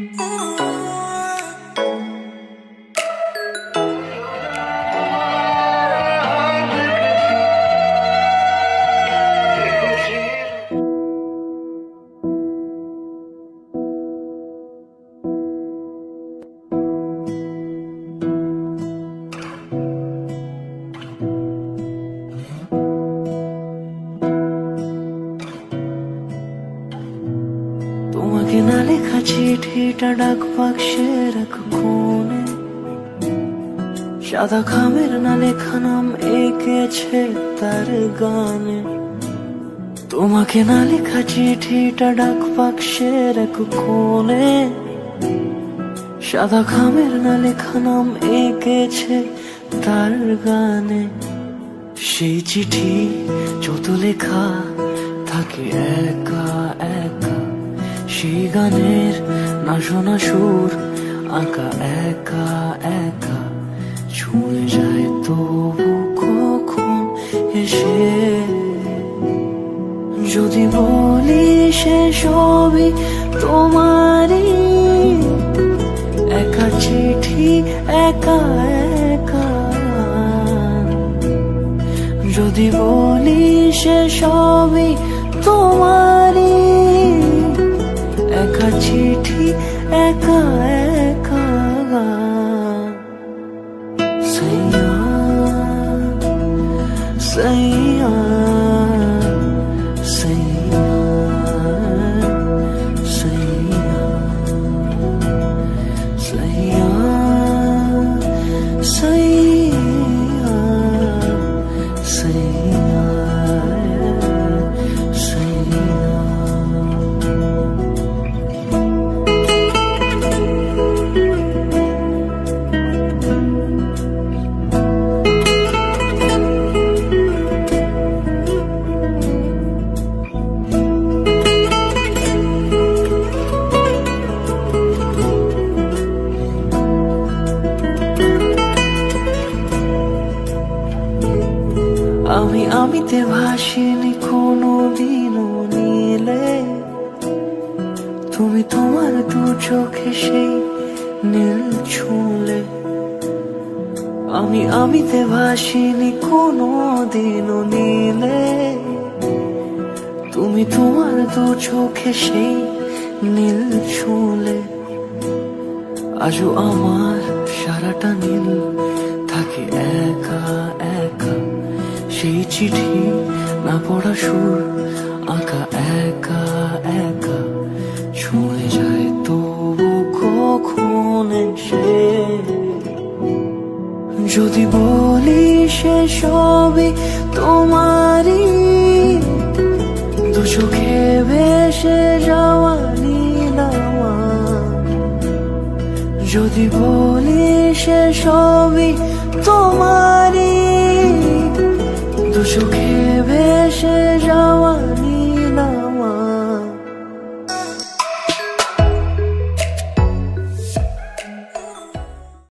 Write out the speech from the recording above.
তোমাকে না লেখা চিঠিটা ডাক বাক্সে রাখো কোণে, সাদা খামের না লেখা নাম এঁকেছে তার গানে। তোমাকে না লেখা চিঠিটা ডাক বাক্সে রাখো কোণে, সাদা খামের না লেখা নাম এঁকেছে তার গানে। সেই চিঠি যত লেখা থাকে একা একা, সেই গানের না শোনা সুর আঁকা একা একা, ছুঁয়ে যায় তবু কখন এসে। যদি বলি সে সবই তোমারই, একা চিঠি একা একা। যদি বলি সে সবই তোমারই, একা চিঠি একা একা। সैया सैया सैया सैया सैया सैया सैया सैया। আমি আমিতে ভাসিনি কোনো দিনও নীলে, তুমি তোমার দু চোখে সেই নীল ছুঁলে। আমি আমিতে ভাসিনি কোনো দিনও নীলে, তুমি তোমার দু চোখে সেই নীল ছুঁলে। আজও আমার সারাটা নীল থাকে একা একা, সেই চিঠি না পড়া সুর আঁকা একা একা, ছুঁয়ে যায় তবু কখন এসে। যদি বলি সে সবই তোমারই, দু চোখে ভেসে যাওয়া নীলামা। যদি বলি সে সবই তোমারই, দু চোখে